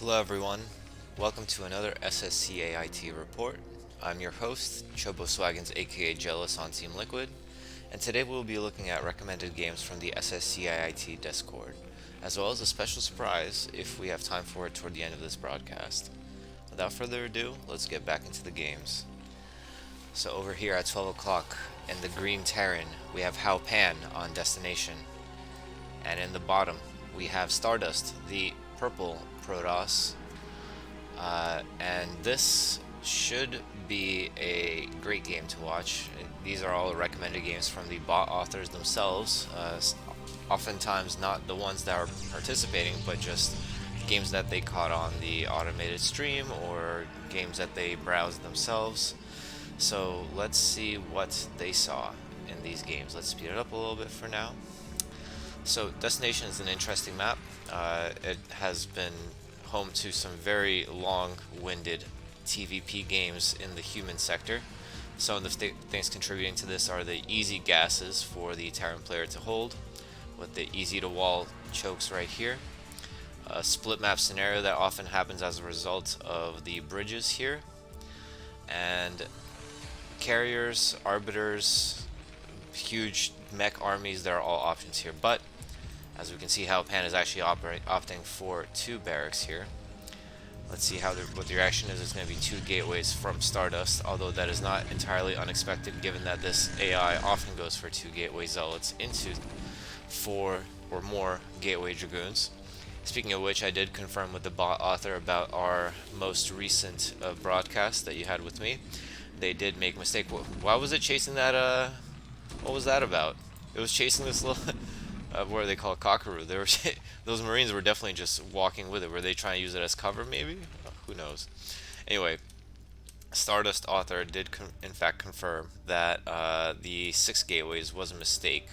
Hello everyone, welcome to another SSCAIT report. I'm your host, Chobo Swaggins aka Jealous on Team Liquid, and today we'll be looking at recommended games from the SSCAIT Discord, as well as a special surprise if we have time for it toward the end of this broadcast. Without further ado, let's get back into the games. So over here at 12 o'clock in the Green Terran, we have Hao Pan on Destination, and in the bottom we have Stardust, the purple Protoss, and this should be a great game to watch. These are all recommended games from the bot authors themselves, oftentimes not the ones that are participating, but just games that they caught on the automated stream or games that they browsed themselves. So let's see what they saw in these games. Let's speed it up a little bit for now. So Destination is an interesting map. It has been home to some very long-winded TVP games in the human sector. Some of the things contributing to this are the easy gases for the Terran player to hold, with the easy-to-wall chokes right here. A split map scenario that often happens as a result of the bridges here. And carriers, arbiters, huge mech armies, there are all options here. But as we can see, Hao Pan is actually opting for two barracks here. Let's see what the reaction is. It's going to be two gateways from Stardust, although that is not entirely unexpected given that this AI often goes for two gateway zealots into four or more gateway dragoons. Speaking of which, I did confirm with the bot author about our most recent broadcast that you had with me. They did make a mistake. Why was it chasing that, what was that about? It was chasing this little, what do they call it, cockaroo. They were those Marines were definitely just walking with it. Were they trying to use it as cover, maybe? Who knows? Anyway, Stardust author did in fact confirm that the 6 gateways was a mistake,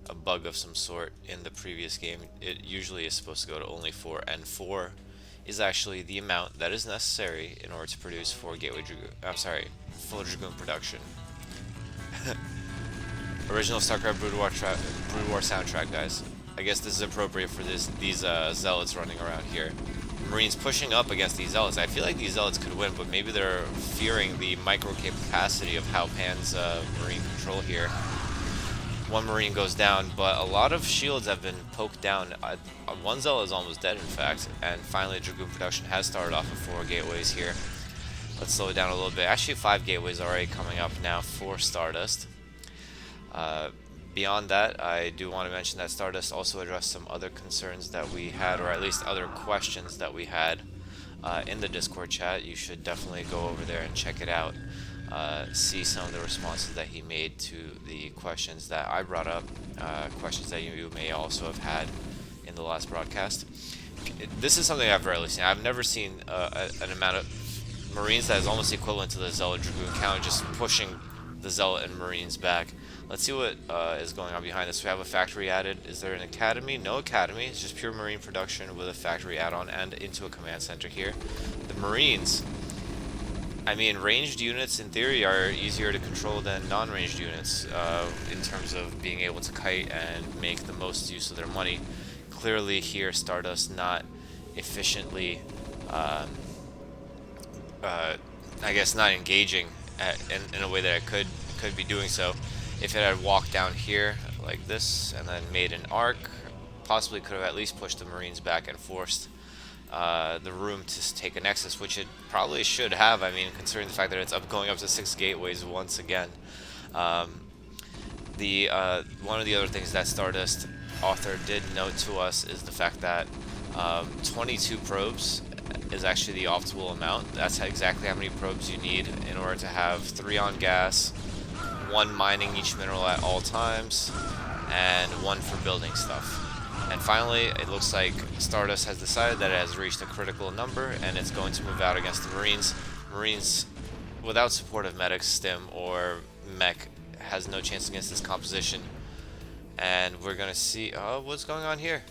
a bug of some sort in the previous game. It usually is supposed to go to only 4, and 4 is actually the amount that is necessary in order to produce 4 gateway dragoon. I'm sorry, full dragoon production. Original StarCraft Brood War soundtrack, guys. I guess this is appropriate for these zealots running around here. Marines pushing up against these zealots. I feel like these zealots could win, but maybe they're fearing the micro capacity of Hao Pan's Marine control here. One Marine goes down, but a lot of shields have been poked down. One zealot is almost dead, in fact, and finally Dragoon production has started off with 4 gateways here. Let's slow it down a little bit. Actually, 5 gateways already coming up now for Stardust. Beyond that, I do want to mention that Stardust also addressed some other concerns that we had, or at least other questions that we had in the Discord chat. You should definitely go over there and check it out. See some of the responses that he made to the questions that I brought up, questions that you may also have had in the last broadcast. This is something I've rarely seen. I've never seen an amount of Marines that is almost equivalent to the Zealot Dragoon count, just pushing the Zealot and Marines back. Let's see what is going on behind this. We have a factory added. Is there an academy? No academy. It's just pure Marine production with a factory add-on and into a command center here. The Marines, I mean, ranged units in theory are easier to control than non-ranged units in terms of being able to kite and make the most use of their money. Clearly here, Stardust not efficiently, I guess not engaging in a way that it could be doing so. If it had walked down here like this and then made an arc, possibly could have at least pushed the Marines back and forced the room to take a nexus, which it probably should have. I mean, considering the fact that it's going up to 6 gateways once again. One of the other things that Stardust author did note to us is the fact that 22 probes is actually the optimal amount. That's exactly how many probes you need in order to have 3 on gas, 1 mining each mineral at all times, and 1 for building stuff. And finally, it looks like Stardust has decided that it has reached a critical number and it's going to move out against the Marines. Marines, without support of medics, stim, or mech, has no chance against this composition. And we're going to see... oh, what's going on here?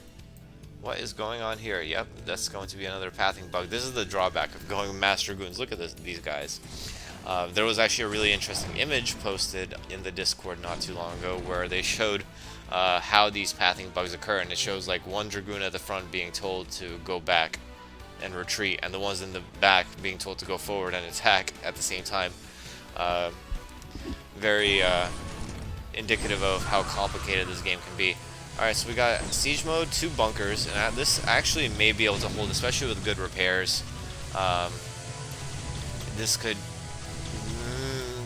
What is going on here? Yep, that's going to be another pathing bug. This is the drawback of going Master Dragoons. Look at these guys. There was actually a really interesting image posted in the Discord not too long ago where they showed how these pathing bugs occur, and it shows like one Dragoon at the front being told to go back and retreat, and the ones in the back being told to go forward and attack at the same time. Very indicative of how complicated this game can be. Alright, so we got siege mode, 2 bunkers, and this actually may be able to hold, especially with good repairs. This could...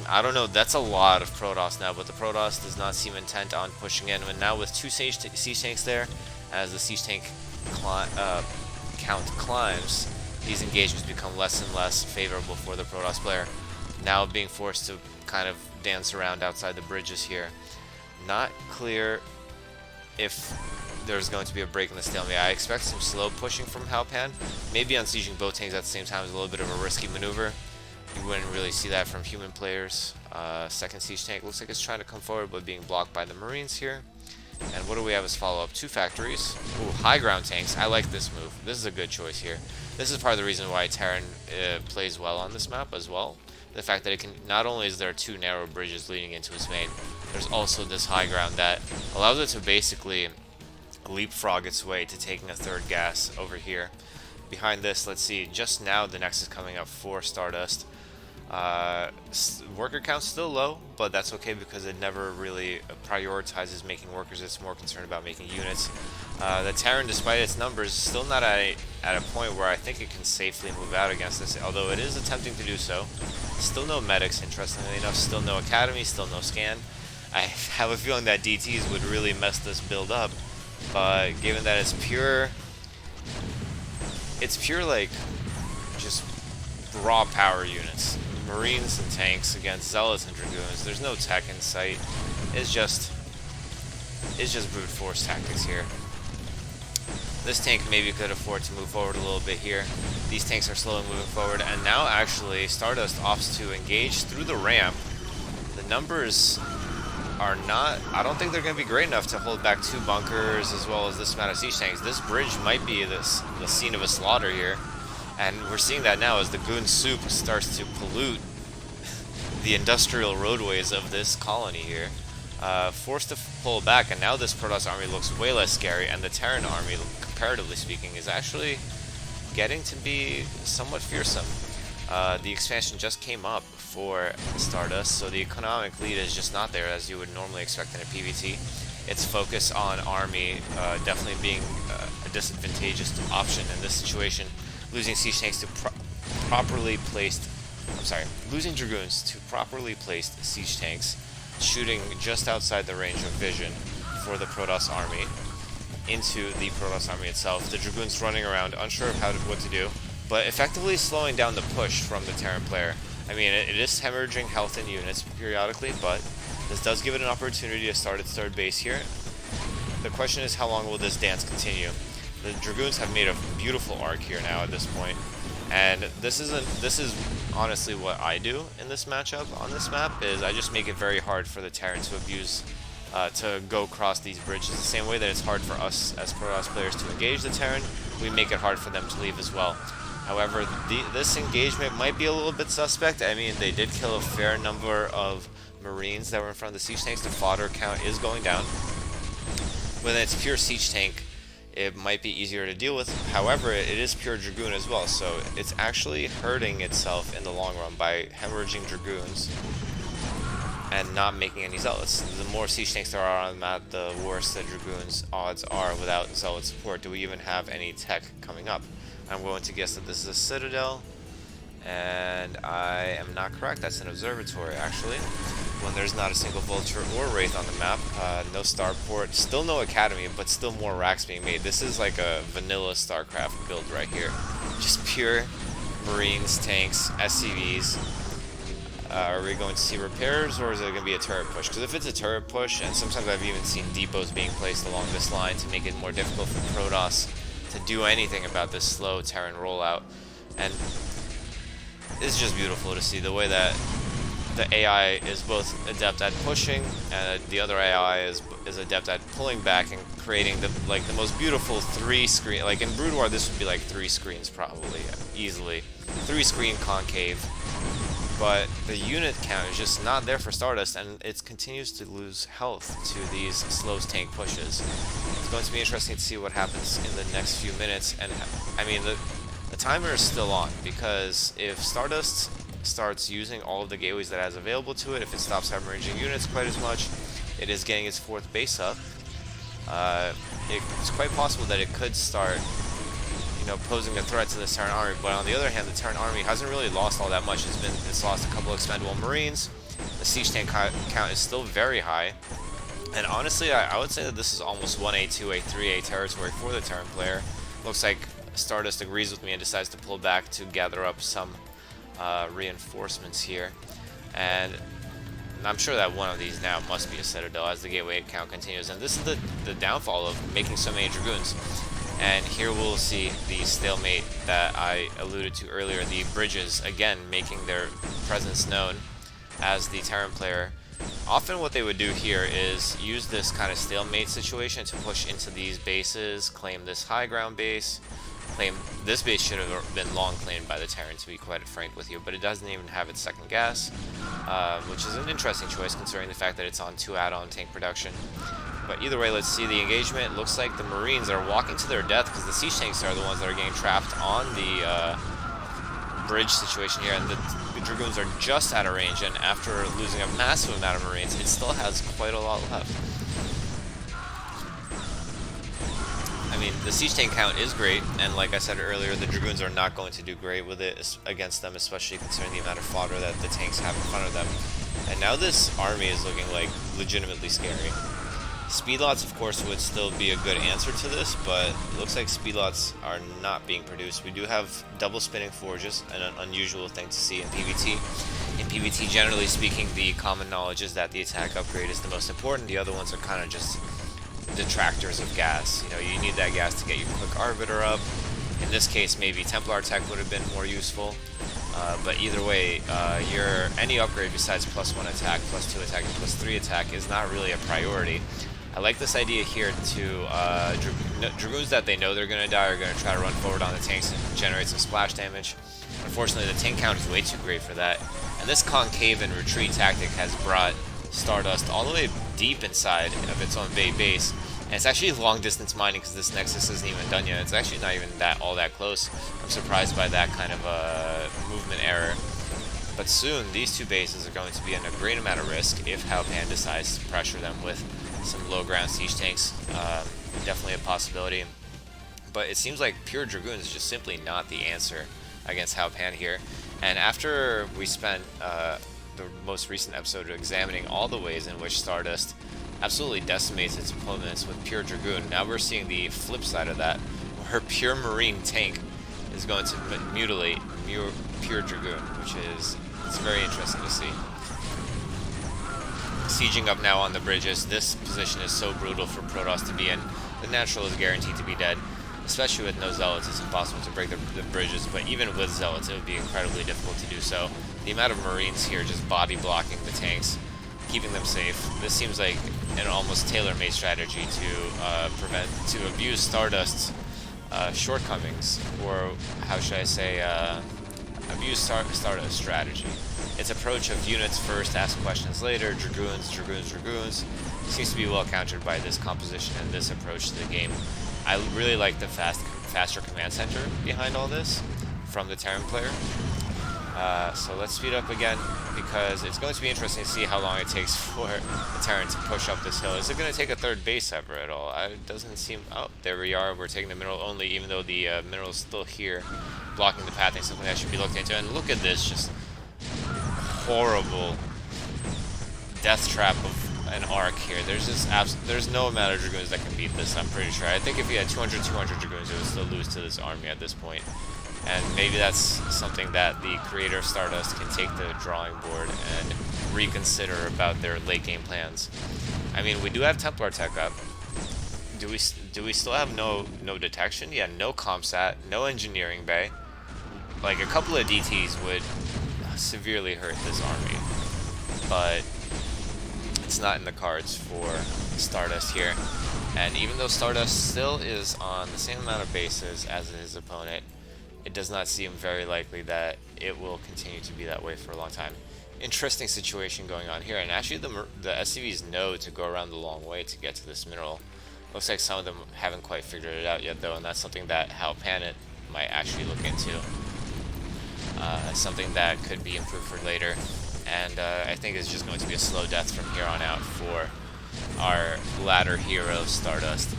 I don't know, that's a lot of Protoss now, but the Protoss does not seem intent on pushing in. And now with 2 siege tanks there, as the siege tank count climbs, these engagements become less and less favorable for the Protoss player. Now being forced to kind of dance around outside the bridges here. Not clear if there's going to be a break in the stalemate. I expect some slow pushing from Hao Pan. Maybe unsieging both tanks at the same time is a little bit of a risky maneuver. You wouldn't really see that from human players. Second siege tank looks like it's trying to come forward, but being blocked by the Marines here. And what do we have as follow-up? 2 factories. Ooh, high ground tanks. I like this move. This is a good choice here. This is part of the reason why Terran plays well on this map as well. The fact that it can, not only is there 2 narrow bridges leading into its main, there's also this high ground that allows it to basically leapfrog its way to taking a 3rd gas over here. Behind this, let's see, just now the Nexus coming up for Stardust. Worker count's still low, but that's okay because it never really prioritizes making workers. It's more concerned about making units. The Terran, despite its numbers, is still not at a point where I think it can safely move out against this, although it is attempting to do so. Still no medics, interestingly enough. Still no academy, still no scan. I have a feeling that DTs would really mess this build up, but given that it's pure like just raw power units, Marines and tanks against Zealots and Dragoons. There's no tech in sight. It's just brute force tactics here. This tank maybe could afford to move forward a little bit here. These tanks are slowly moving forward, and now actually Stardust opts to engage through the ramp. The numbers are not... I don't think they're going to be great enough to hold back 2 bunkers as well as this amount of siege tanks. This bridge might be the scene of a slaughter here. And we're seeing that now as the goon soup starts to pollute the industrial roadways of this colony here. Forced to pull back, and now this Protoss army looks way less scary, and the Terran army, comparatively speaking, is actually getting to be somewhat fearsome. The expansion just came up for Stardust, so the economic lead is just not there as you would normally expect in a PvT. Its focus on army definitely being a disadvantageous option in this situation. Losing siege tanks to losing Dragoons to properly placed siege tanks, shooting just outside the range of vision for the Protoss army into the Protoss army itself. The Dragoons running around, unsure of what to do, but effectively slowing down the push from the Terran player. I mean, it is hemorrhaging health in units periodically, but this does give it an opportunity to start its 3rd base here. The question is, how long will this dance continue? The Dragoons have made a beautiful arc here now at this point, and this is honestly what I do in this matchup on this map, is I just make it very hard for the Terran to abuse, to go across these bridges. The same way that it's hard for us as Protoss players to engage the Terran, we make it hard for them to leave as well. However, this engagement might be a little bit suspect. I mean, they did kill a fair number of Marines that were in front of the siege tanks. The fodder count is going down. When it's pure siege tank, it might be easier to deal with. However, it is pure Dragoon as well, so it's actually hurting itself in the long run by hemorrhaging Dragoons and not making any Zealots. The more siege tanks there are on the map, the worse the Dragoons' odds are without Zealot support. Do we even have any tech coming up? I'm going to guess that this is a Citadel, and I am not correct. That's an observatory, actually. When there's not a single Vulture or Wraith on the map, no starport, still no Academy, but still more racks being made. This is like a vanilla StarCraft build right here. Just pure Marines, tanks, SCVs. Are we going to see repairs, or is it going to be a turret push? Because if it's a turret push, and sometimes I've even seen depots being placed along this line to make it more difficult for Protoss to do anything about this slow Terran rollout. And it's just beautiful to see the way that the AI is both adept at pushing, and the other AI is adept at pulling back and creating the most beautiful 3-screen. Like in Brood War, this would be like 3 screens probably, easily. 3-screen concave. But the unit count is just not there for Stardust, and it continues to lose health to these slow tank pushes. It's going to be interesting to see what happens in the next few minutes. And I mean, the timer is still on, because if Stardust starts using all of the gateways that it has available to it, if it stops hemorrhaging units quite as much, it is getting its 4th base up. It's quite possible that it could start, posing a threat to the Terran army. But on the other hand, the Terran army hasn't really lost all that much. It's lost a couple of expendable Marines. The siege tank count is still very high. And honestly, I would say that this is almost 1A, 2A, 3A territory for the Terran player. Looks like Stardust agrees with me and decides to pull back to gather up some reinforcements here. And I'm sure that one of these now must be a Citadel as the gateway count continues. And this is the downfall of making so many Dragoons. And here we'll see the stalemate that I alluded to earlier. The bridges, again, making their presence known as the Terran player. Often what they would do here is use this kind of stalemate situation to push into these bases, claim this high ground base, claim this base should have been long claimed by the Terran, to be quite frank with you, but it doesn't even have its second gas, which is an interesting choice considering the fact that it's on 2 add-on tank production. But either way, let's see the engagement. It looks like the Marines are walking to their death because the siege tanks are the ones that are getting trapped on the bridge situation here, and the Dragoons are just out of range, and after losing a massive amount of Marines, it still has quite a lot left. I mean, the siege tank count is great, and like I said earlier, the Dragoons are not going to do great with it against them, especially considering the amount of fodder that the tanks have in front of them. And now this army is looking like legitimately scary. Speedlots, of course, would still be a good answer to this, but it looks like speedlots are not being produced. We do have double spinning forges, an unusual thing to see in PvT. In PvT, generally speaking, the common knowledge is that the attack upgrade is the most important. The other ones are kind of just detractors of gas. You need that gas to get your quick arbiter up. In this case, maybe Templar tech would have been more useful. But either way, any upgrade besides +1 attack, +2 attack, and +3 attack is not really a priority. I like this idea here to Dragoons that they know they're going to die are going to try to run forward on the tanks and generate some splash damage. Unfortunately, the tank count is way too great for that. And this concave and retreat tactic has brought Stardust all the way deep inside of its own base. And it's actually long distance mining because this Nexus isn't even done yet. It's actually not even all that close. I'm surprised by that kind of movement error. But soon, these two bases are going to be in a great amount of risk if Hao Pan decides to pressure them with some low ground siege tanks. Definitely a possibility. But it seems like pure Dragoons is just simply not the answer against Hao Pan here. And after we spent the most recent episode examining all the ways in which Stardust absolutely decimates its opponents with pure Dragoon, now we're seeing the flip side of that, where pure Marine tank is going to mutilate pure Dragoon, which is very interesting to see. Sieging up now on the bridges. This position is so brutal for Protoss to be in. The natural is guaranteed to be dead, especially with no Zealots. It's impossible to break the bridges, but even with Zealots, it would be incredibly difficult to do so. The amount of Marines here just body blocking the tanks, keeping them safe. This seems like an almost tailor-made strategy to abuse Stardust's shortcomings, or how should I say, abuse Stardust strategy. Its approach of units first, ask questions later, Dragoons, seems to be well countered by this composition and this approach to the game. I really like the faster command center behind all this from the Terran player. So let's speed up again, because it's going to be interesting to see how long it takes for the Terran to push up this hill. Is it going to take a third base ever at all? It doesn't seem... Oh, there we are. We're taking the mineral only, even though the mineral is still here, blocking the pathing, something that should be looked into. And look at this, just horrible death trap of an arc here. There's no amount of Dragoons that can beat this, I'm pretty sure. I think if you had 200 Dragoons, it would still lose to this army at this point. And maybe that's something that the creator of Stardust can take to the drawing board and reconsider about their late game plans. I mean, we do have Templar tech up. Do we still have no detection? Yeah, no ComSat, no engineering bay. Like, a couple of DTs would severely hurt this army, but it's not in the cards for Stardust here. And even though Stardust still is on the same amount of bases as his opponent, it does not seem very likely that it will continue to be that way for a long time. Interesting situation going on here, and actually the SCVs know to go around the long way to get to this mineral. Looks like some of them haven't quite figured it out yet though, and that's something that Hao Pan might actually look into. Something that could be improved for later. And I think it's just going to be a slow death from here on out for our ladder hero, Stardust,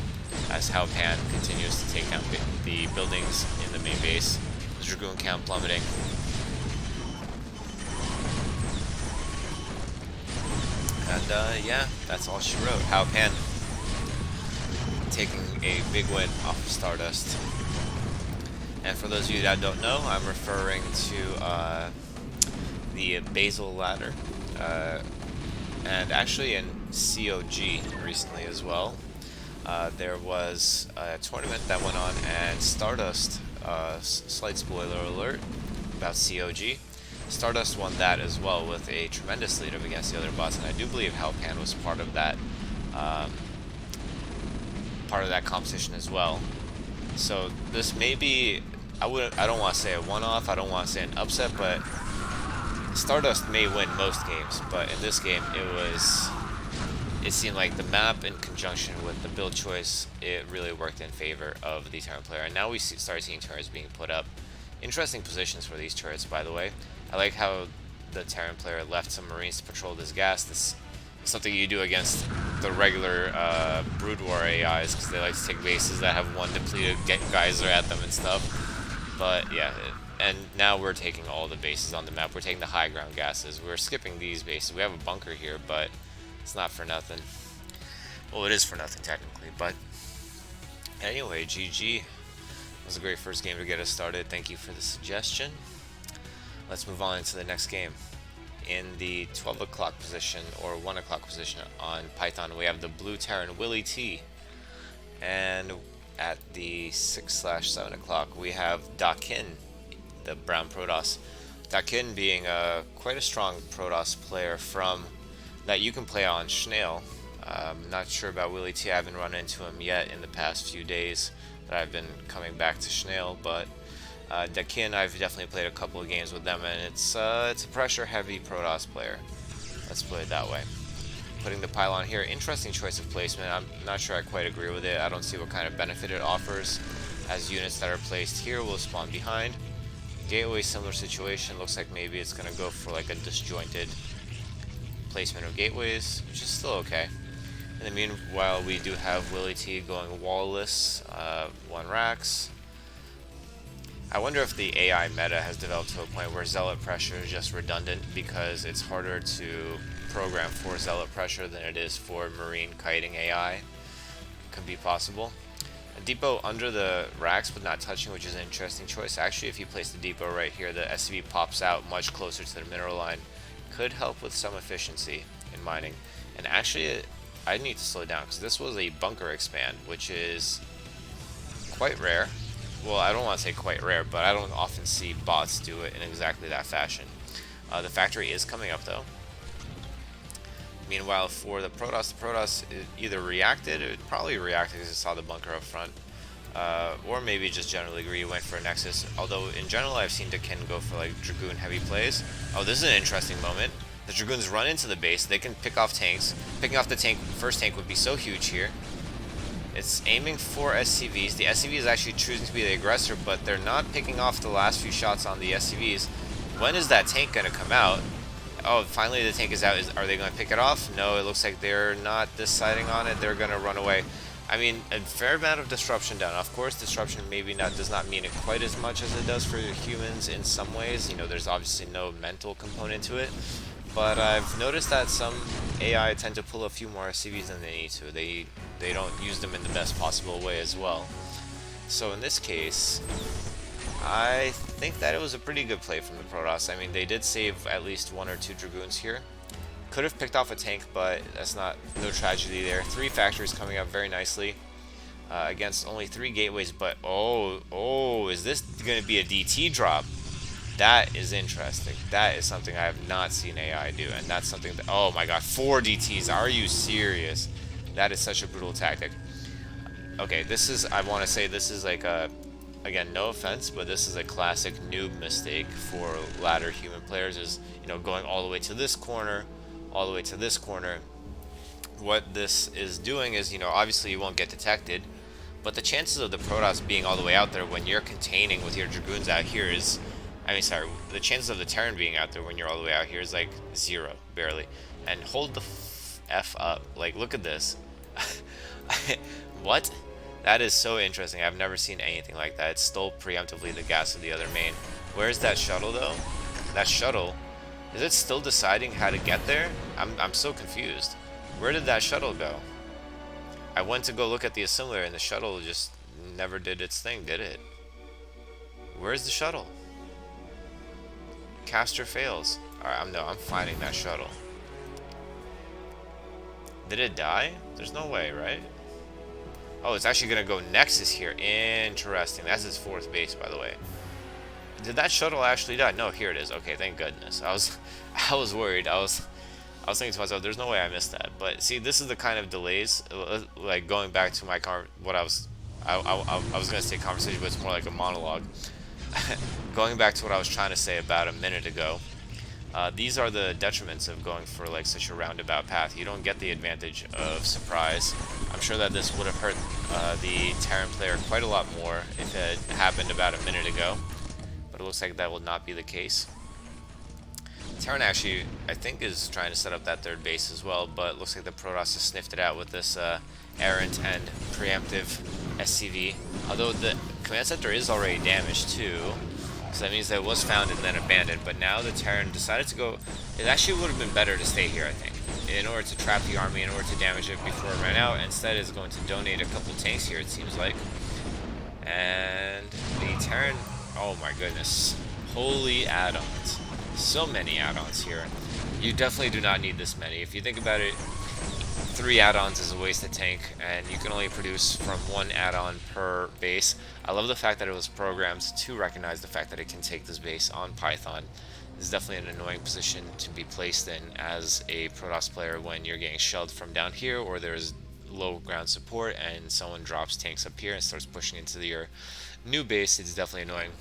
as Hao Pan continues to take down the buildings in the main base. The Dragoon count plummeting. And yeah, that's all she wrote. Hao Pan taking a big win off of Stardust. And for those of you that don't know, I'm referring to the Basal ladder, and actually in COG recently as well. There was a tournament that went on, and Stardust, slight spoiler alert about COG, Stardust won that as well with a tremendous lead up against the other bots, and I do believe Hao Pan was part of that competition as well. So this may be, I don't want to say a one-off, I don't want to say an upset, but Stardust may win most games, but in this game it seemed like the map in conjunction with the build choice, it really worked in favor of the Terran player. And now we start seeing turrets being put up. Interesting positions for these turrets, by the way. I like how the Terran player left some Marines to patrol this gas. This is something you do against the regular Brood War AIs, because they like to take bases that have one depleted geyser at them and stuff. But yeah, and now we're taking all the bases on the map. We're taking the high ground gases. We're skipping these bases. We have a bunker here, but it's not for nothing. Well, it is for nothing technically, but anyway, GG. It was a great first game to get us started. Thank you for the suggestion. Let's move on into the next game. In the 12 o'clock position, or 1 o'clock position on Python, we have the blue Terran Willy T. And at the 6/7 o'clock, we have Dakin, the brown Protoss. Dakin being quite a strong Protoss player from that you can play on Schnail. Not sure about Willy T. I haven't run into him yet in the past few days that I've been coming back to Schnail, but Dakin, I've definitely played a couple of games with them, and it's a pressure-heavy Protoss player. Let's put it that way. Putting the pylon here, interesting choice of placement. I'm not sure I quite agree with it. I don't see what kind of benefit it offers, as units that are placed here will spawn behind. Gateway, similar situation. Looks like maybe it's going to go for like a disjointed placement of gateways, which is still okay. In the meanwhile, we do have Willy T going wall-less, 1 racks. I wonder if the AI meta has developed to a point where zealot pressure is just redundant, because it's harder to program for zealot pressure than it is for marine kiting AI. Could be possible. A depot under the racks but not touching, which is an interesting choice. Actually, if you place the depot right here, the SCV pops out much closer to the mineral line. Could help with some efficiency in mining. And actually, I need to slow down, because this was a bunker expand, which is quite rare. Well, I don't want to say quite rare, but I don't often see bots do it in exactly that fashion. The factory is coming up, though. Meanwhile, for the Protoss either reacted, it probably reacted because it saw the bunker up front, or maybe just generally greedy, went for a Nexus. Although, in general, I've seen Dakin go for like Dragoon heavy plays. Oh, this is an interesting moment. The Dragoons run into the base, they can pick off tanks. Picking off the first tank would be so huge here. It's aiming for SCVs. The SCV is actually choosing to be the aggressor, but they're not picking off the last few shots on the SCVs. When is that tank going to come out? Oh, finally the tank is out. Are they going to pick it off? No, it looks like they're not deciding on it. They're going to run away. I mean, a fair amount of disruption down. Of course, disruption maybe does not mean it quite as much as it does for humans in some ways. You know, there's obviously no mental component to it. But I've noticed that some AI tend to pull a few more SCVs than they need to. They don't use them in the best possible way as well. So in this case, I think that it was a pretty good play from the Protoss. I mean, they did save at least 1 or 2 Dragoons here. Could have picked off a tank, but that's no tragedy there. 3 factories coming up very nicely against only 3 gateways. But oh, is this going to be a DT drop? That is interesting. That is something I have not seen AI do, and that's something that, oh my god, 4 DTs, are you serious? That is such a brutal tactic. Okay, I want to say this is like again, no offense, but this is a classic noob mistake for ladder human players, is, you know, going all the way to this corner, all the way to this corner. What this is doing is, you know, obviously you won't get detected, But the chances of the Protoss being all the way out there when you're containing with your Dragoons out here is, I mean, sorry, the chances of the Terran being out there when you're all the way out here is like 0, barely. And hold the F up. Like, look at this. What? That is so interesting. I've never seen anything like that. It stole preemptively the gas of the other main. Where's that shuttle, though? That shuttle, is it still deciding how to get there? I'm so confused. Where did that shuttle go? I went to go look at the assembler, and the shuttle just never did its thing, did it? Where's the shuttle? Caster fails. Alright, I'm finding that shuttle. Did it die? There's no way, right? Oh, it's actually gonna go Nexus here. Interesting. That's his 4th base, by the way. Did that shuttle actually die? No, here it is. Okay, thank goodness. I was worried. I was thinking to myself, there's no way I missed that. But see, this is the kind of delays, like going back to my I was gonna say conversation, but it's more like a monologue. Going back to what I was trying to say about a minute ago. These are the detriments of going for like such a roundabout path. You don't get the advantage of surprise. I'm sure that this would have hurt the Terran player quite a lot more if it happened about a minute ago. But it looks like that will not be the case. Terran actually, I think, is trying to set up that 3rd base as well, but it looks like the Protoss has sniffed it out with this errant and preemptive SCV. Although the command center is already damaged too. So that means that it was found and then abandoned, but now the Terran decided to go. It actually would have been better to stay here, I think, in order to trap the army, in order to damage it before it ran out. Instead, it's going to donate a couple tanks here, it seems like. And the Terran, oh my goodness, holy add-ons. So many add-ons here. You definitely do not need this many. If you think about it, 3 add-ons is a wasted tank, and you can only produce from 1 add-on per base. I love the fact that it was programmed to recognize the fact that it can take this base on Python. This is definitely an annoying position to be placed in as a Protoss player when you're getting shelled from down here, or there's low ground support and someone drops tanks up here and starts pushing into your new base. It's definitely annoying.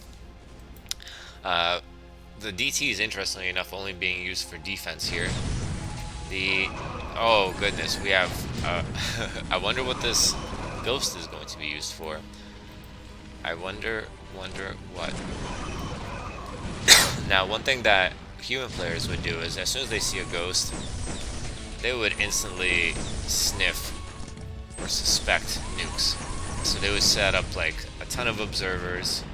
The DT is, interestingly enough, only being used for defense here. Oh goodness, we have, I wonder what this ghost is going to be used for. I wonder what. Now, one thing that human players would do is, as soon as they see a ghost, they would instantly sniff or suspect nukes. So they would set up like a ton of observers.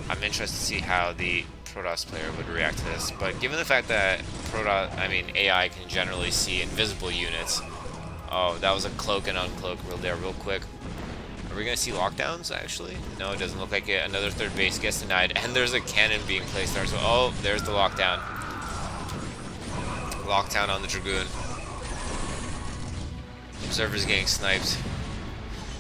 I'm interested to see how the Protoss player would react to this, but given the fact that AI can generally see invisible units. Oh, that was a cloak and uncloak real quick. Are we gonna see lockdowns actually? No, it doesn't look like it. Another 3rd base gets denied, and there's a cannon being placed there. So, oh, there's the lockdown. Lockdown on the Dragoon. Observers getting sniped.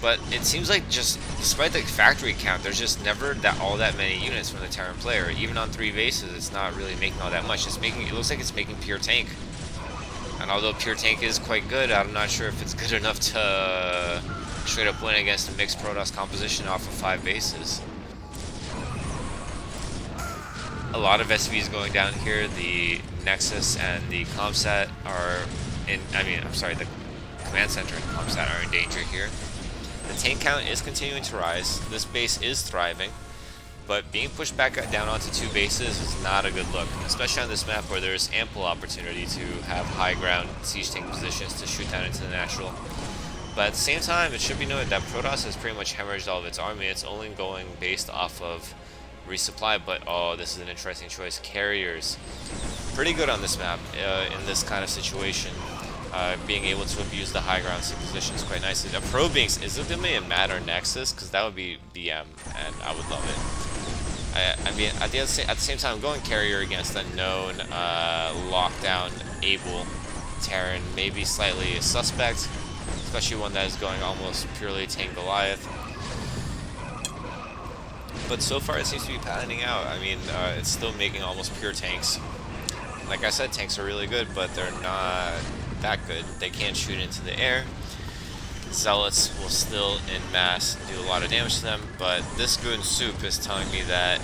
But it seems like, just despite the factory count, there's just never all that many units from the Terran player. Even on 3 bases, it's not really making all that much. It looks like it's making pure tank. And although pure tank is quite good, I'm not sure if it's good enough to straight up win against a mixed Protoss composition off of 5 bases. A lot of SVs going down here. The Nexus and the Comsat are the command center and Comsat are in danger here. The tank count is continuing to rise. This base is thriving, but being pushed back down onto 2 bases is not a good look, especially on this map where there's ample opportunity to have high ground siege tank positions to shoot down into the natural. But at the same time, it should be noted that Protoss has pretty much hemorrhaged all of its army. It's only going based off of resupply, but oh, this is an interesting choice. Carriers, pretty good on this map in this kind of situation. Being able to abuse the high ground positions quite nicely. The probing, is it going to be a Mad or Nexus? Because that would be BM, and I would love it. I mean, at the same time, going carrier against a known lockdown able Terran, maybe slightly suspect, especially one that is going almost purely tank Goliath. But so far, it seems to be patterning out. I mean, it's still making almost pure tanks. Like I said, tanks are really good, but they're not that good. They can't shoot into the air. Zealots will still in mass do a lot of damage to them, but this Goon Soup is telling me that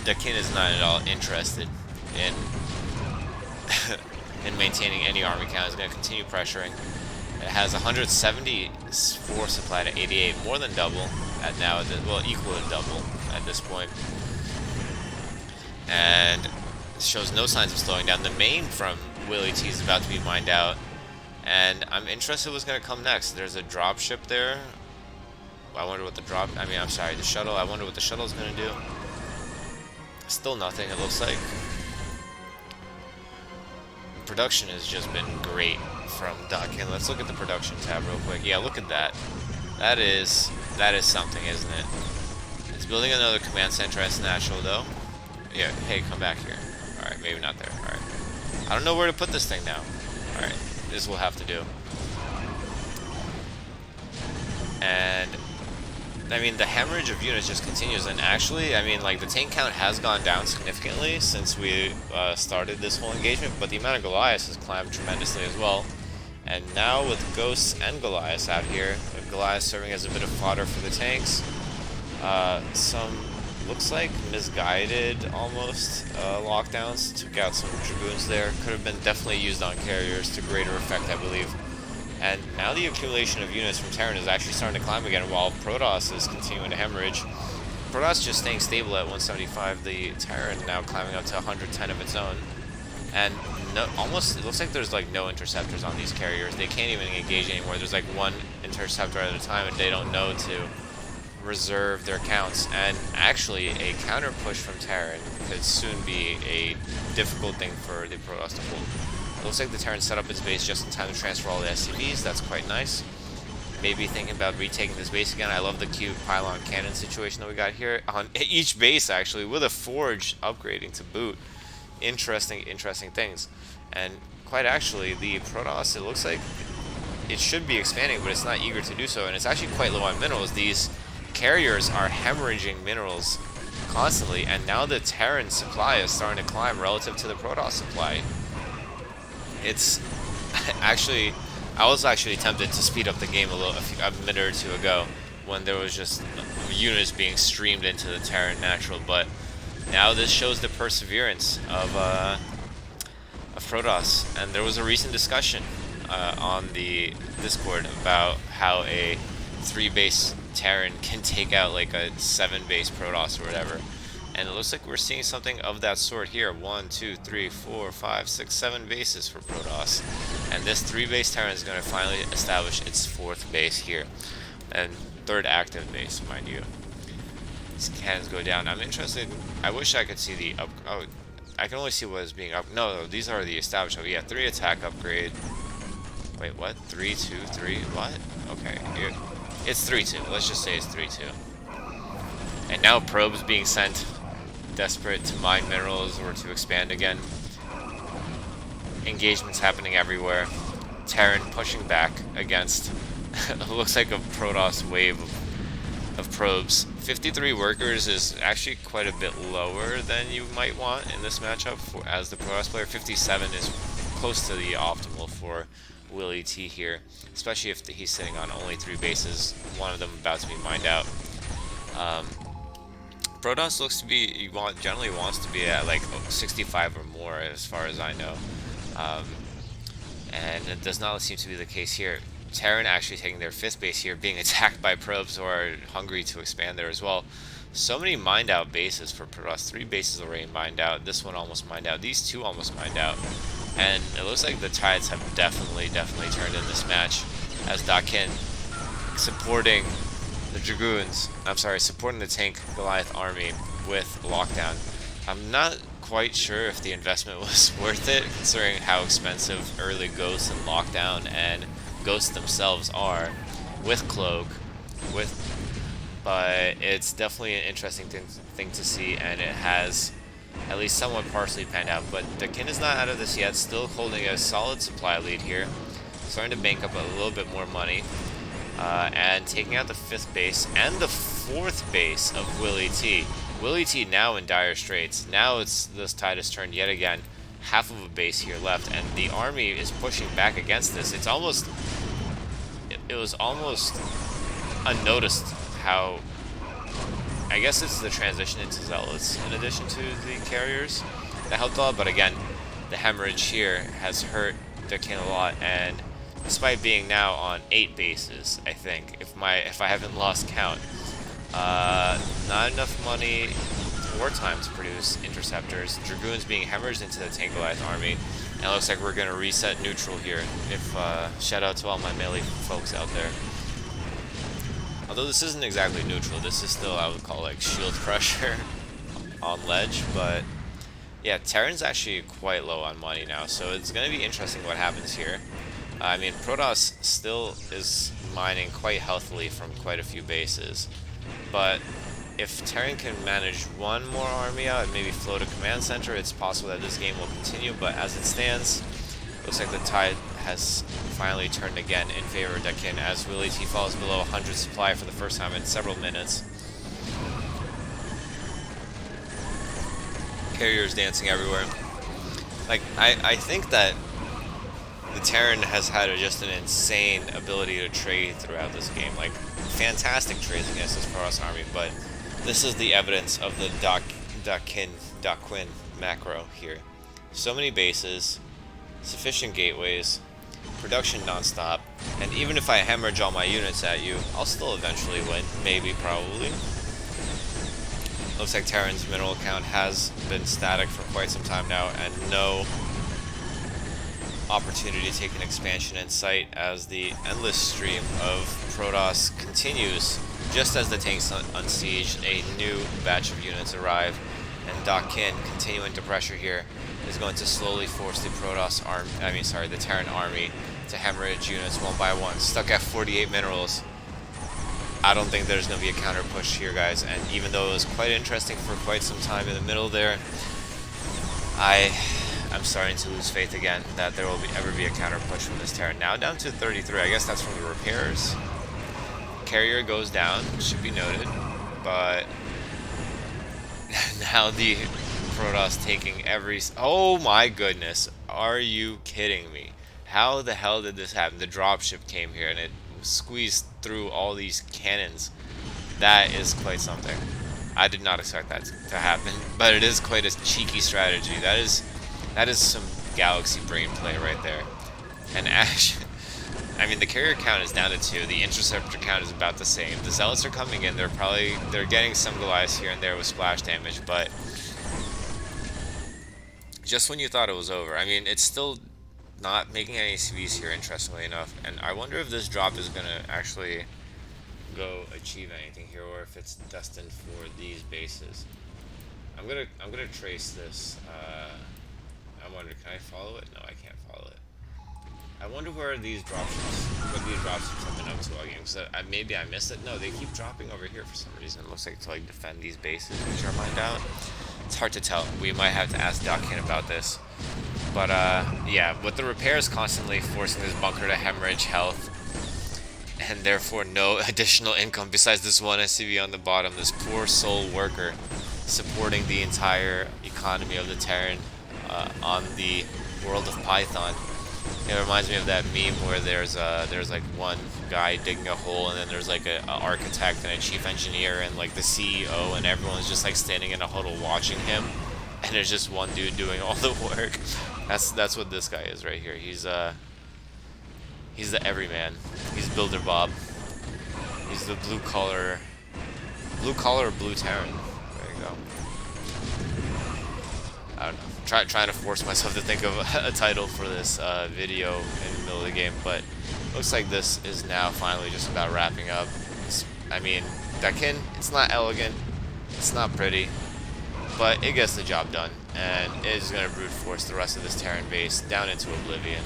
Dakin is not at all interested in in maintaining any army count. It's going to continue pressuring. It has 170 force supply to 88, more than double, at now, well, equal to double at this point. And shows no signs of slowing down. The main from Willy T is about to be mined out, and I'm interested what's going to come next. There's a drop ship there. I wonder what the shuttle. I wonder what the shuttle's going to do. Still nothing, it looks like. Production has just been great from Dakin. Let's look at the production tab real quick. Yeah, look at that. That is something, isn't it? It's building another command center. That's natural, though. Yeah, hey, come back here. Alright, maybe not there. Alright. I don't know where to put this thing now. Alright, this will have to do. And I mean, the hemorrhage of units just continues, and actually, I mean, like, the tank count has gone down significantly since we started this whole engagement, but the amount of Goliaths has climbed tremendously as well. And now with Ghosts and Goliaths out here, Goliath serving as a bit of fodder for the tanks, some, looks like, misguided, almost, lockdowns took out some Dragoons there. Could have been definitely used on carriers to greater effect, I believe. And now the accumulation of units from Terran is actually starting to climb again, while Protoss is continuing to hemorrhage. Protoss just staying stable at 175, the Terran now climbing up to 110 of its own. And almost, it looks like there's like no interceptors on these carriers. They can't even engage anymore. There's like one interceptor at a time, and they don't know to reserve their counts. And actually, a counter push from Terran could soon be a difficult thing for the Protoss to pull. It looks like the Terran set up its base just in time to transfer all the SCVs. That's quite nice. Maybe thinking about retaking this base again. I love the cute pylon cannon situation that we got here on each base, actually, with a forge upgrading to boot. Interesting things. And quite actually, the Protoss, it looks like it should be expanding, but it's not eager to do so, and it's actually quite low on minerals. These carriers are hemorrhaging minerals constantly, and now the Terran supply is starting to climb relative to the Protoss supply. It's actually, I was actually tempted to speed up the game a minute or two ago when there was just units being streamed into the Terran natural, but now this shows the perseverance of Protoss. And there was a recent discussion on the Discord about how a 3-base Terran can take out like a 7-base Protoss or whatever. And it looks like we're seeing something of that sort here. 1, 2, 3, 4, 5, 6, 7 bases for Protoss. And this 3-base Terran is going to finally establish its 4th base here. And 3rd active base, mind you. These cannons go down. I'm interested. I wish I could see the up. Oh, I can only see what is being up. No, these are the established. Oh, yeah, 3 attack upgrade. Wait, what? 3, 2, 3? What? Okay, here. It's 3-2. Let's just say it's 3-2. And now probes being sent, desperate to mine minerals or to expand again. Engagements happening everywhere. Terran pushing back against it looks like a Protoss wave of probes. 53 workers is actually quite a bit lower than you might want in this matchup as the Protoss player. 57 is close to the optimal for Willy T here, especially if he's sitting on only 3 bases, one of them about to be mined out. Protoss looks to be, generally wants to be at like 65 or more as far as I know. And it does not seem to be the case here. Terran actually taking their 5th base here, being attacked by probes who are hungry to expand there as well. So many mined out bases for Protoss. 3 bases already mined out. This one almost mined out. These 2 almost mined out. And it looks like the tides have definitely turned in this match as Dakin supporting the Dragoons, supporting the tank Goliath army with lockdown. I'm not quite sure if the investment was worth it, considering how expensive early Ghosts and lockdown and Ghosts themselves are, with Cloak, but it's definitely an interesting thing to see, and it has at least somewhat partially panned out. But Dakin is not out of this yet, still holding a solid supply lead here, starting to bank up a little bit more money. And taking out the 5th base and the 4th base of Willy T. Willy T now in dire straits. Now this tide has turned yet again. Half of a base here left, and the army is pushing back against this. It was almost unnoticed how, I guess it's the transition into Zealots in addition to the carriers that helped a lot, but again, the hemorrhage here has hurt Dakin a lot, and despite being now on 8 bases, I think, if I haven't lost count, Not enough money or time to produce interceptors. Dragoons being hemorrhaged into the Tank Goliath army. And it looks like we're going to reset neutral here. If shout out to all my melee folks out there. Although this isn't exactly neutral, this is still, I would call, like, shield pressure on ledge, but yeah, Terran's actually quite low on money now, so it's going to be interesting what happens here. I mean, Protoss still is mining quite healthily from quite a few bases, but if Terran can manage one more army out and maybe float a command center, it's possible that this game will continue, but as it stands, looks like the tide has finally turned again in favor of Dakin as Willy T falls below 100 supply for the first time in several minutes. Carriers dancing everywhere. Like, I think that the Terran has had just an insane ability to trade throughout this game. Like, fantastic trades against this Protoss army, but this is the evidence of the Dakin macro here. So many bases, sufficient gateways, production non-stop, and even if I hemorrhage all my units at you, I'll still eventually win. Maybe, probably. Looks like Terran's mineral count has been static for quite some time now, and no opportunity to take an expansion in sight as the endless stream of Protoss continues. Just as the tanks unsiege, a new batch of units arrive, and Dakin, continuing to pressure here, is going to slowly force the the Terran army to hemorrhage units one by one. Stuck at 48 minerals. I don't think there's going to be a counter push here, guys, and even though it was quite interesting for quite some time in the middle there, I'm starting to lose faith again that there will ever be a counter push from this Terran. Now down to 33, I guess that's from the repairs. Carrier goes down, should be noted, but now the Protoss taking every... Oh my goodness, are you kidding me? How the hell did this happen? The dropship came here and it squeezed through all these cannons. That is quite something. I did not expect that to happen, but it is quite a cheeky strategy. That is some galaxy brain play right there. And actually, I mean, the carrier count is down to 2. The interceptor count is about the same. The zealots are coming in. They're getting some Goliaths here and there with splash damage, but just when you thought it was over, I mean, it's still not making any CVs here, interestingly enough. And I wonder if this drop is gonna actually go achieve anything here, or if it's destined for these bases. I'm gonna trace this. I wonder, can I follow it? No, I can't follow it. I wonder where these dropships have been up to all games. Maybe I missed it. No, they keep dropping over here for some reason. It looks like to like defend these bases, which are mined out. It's hard to tell. We might have to ask Dakin about this. But yeah, with the repairs constantly forcing this bunker to hemorrhage health, and therefore no additional income besides this one SCV on the bottom, this poor soul worker supporting the entire economy of the Terran on the world of Python. It reminds me of that meme where there's like one guy digging a hole, and then there's like a architect and a chief engineer and like the CEO, and everyone's just like standing in a huddle watching him, and there's just one dude doing all the work. That's what this guy is right here. He's the everyman. He's Builder Bob. He's the blue collar blue Terran. There you go. I don't know. Trying to force myself to think of a title for this video in the middle of the game, but looks like this is now finally just about wrapping up. I mean, Dakin, it's not elegant, it's not pretty, but it gets the job done, and it is going to brute force the rest of this Terran base down into oblivion.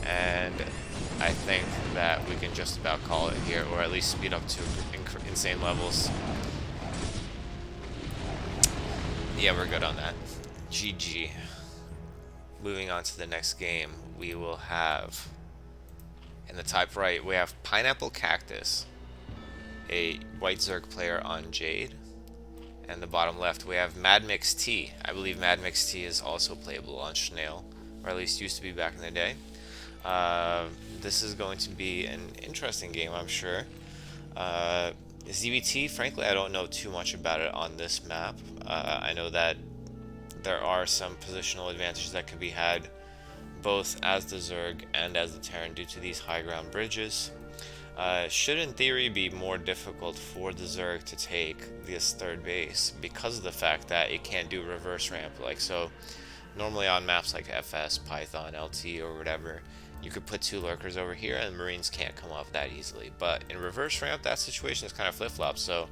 And I think that we can just about call it here, or at least speed up to insane levels. Yeah, we're good on that. GG. Moving on to the next game, we will have, in the top right, we have Pineapple Cactus, a white Zerg player on Jade. And the bottom left, we have Mad Mix T. I believe Mad Mix T is also playable on Snail, or at least used to be back in the day. This is going to be an interesting game, I'm sure. ZBT, frankly, I don't know too much about it on this map. I know that there are some positional advantages that could be had both as the Zerg and as the Terran due to these high ground bridges. Should in theory be more difficult for the Zerg to take this third base because of the fact that it can't do reverse ramp. Like, so normally on maps like FS, Python, LT, or whatever, you could put 2 lurkers over here and Marines can't come off that easily. But in reverse ramp, that situation is kind of flip-flop, so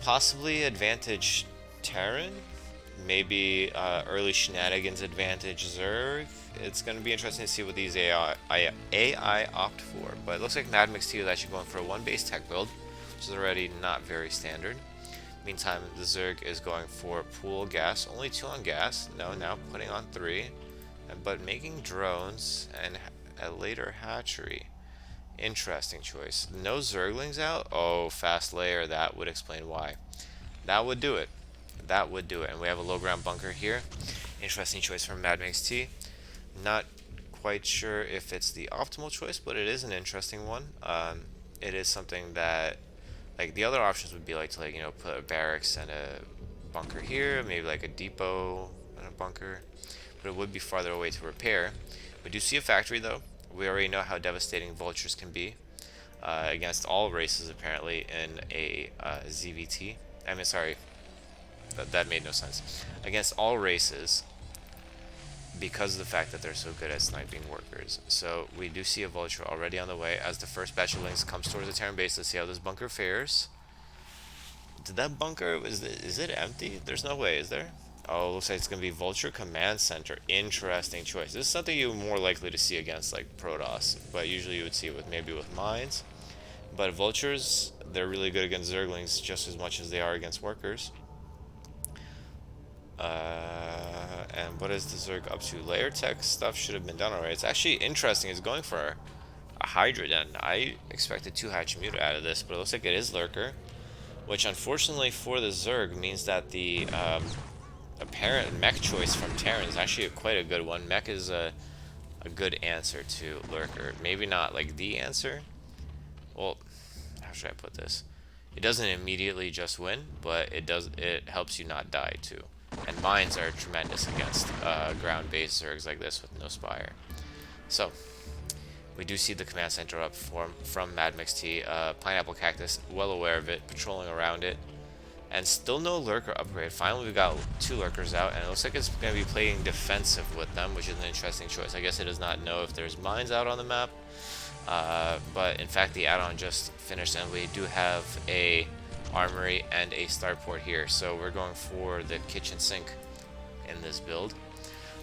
possibly advantage Terran, maybe early shenanigans advantage Zerg. It's going to be interesting to see what these AI opt for, but it looks like Mad Mix T is actually going for a 1 base tech build, which is already not very standard. Meantime, the Zerg is going for pool gas, only 2 on gas, no, now putting on 3, but making drones and a later hatchery. Interesting choice. No Zerglings out? Oh, fast layer, that would explain why. That would do it. That would do it. And we have a low ground bunker here. Interesting choice from Mad Max T. Not quite sure if it's the optimal choice, but it is an interesting one. It is something that, like, the other options would be like to, like, you know, put a barracks and a bunker here, maybe like a depot and a bunker, but it would be farther away to repair. We do see a factory though. We already know how devastating vultures can be against all races apparently in a ZVT. I mean, sorry, that made no sense. Against all races, because of the fact that they're so good at sniping workers. So we do see a vulture already on the way as the first batch of links comes towards the Terran base. Let's see how this bunker fares. Did that bunker, is it empty? There's no way, is there? Oh, looks like it's going to be Vulture Command Center. Interesting choice. This is something you're more likely to see against like Protoss, but usually you would see it with maybe with mines. But Vultures, they're really good against Zerglings just as much as they are against workers. And what is the Zerg up to? Layer tech stuff should have been done already. It's actually interesting. It's going for a Hydra Den. I expected 2 Hatchimuta out of this, but it looks like it is Lurker, which unfortunately for the Zerg means that the apparent mech choice from Terran is actually quite a good one. Mech is a good answer to Lurker. Maybe not like the answer. Well, how should I put this? It doesn't immediately just win, but it helps you not die too. And mines are tremendous against ground-based Zergs like this with no Spire. So we do see the command center up from Mad Mix T. Pineapple Cactus, well aware of it, patrolling around it. And still no Lurker upgrade. Finally, we got 2 Lurkers out, and it looks like it's going to be playing defensive with them, which is an interesting choice. I guess it does not know if there's mines out on the map. But in fact, the add-on just finished, and we do have a armory and a starport here. So we're going for the kitchen sink in this build.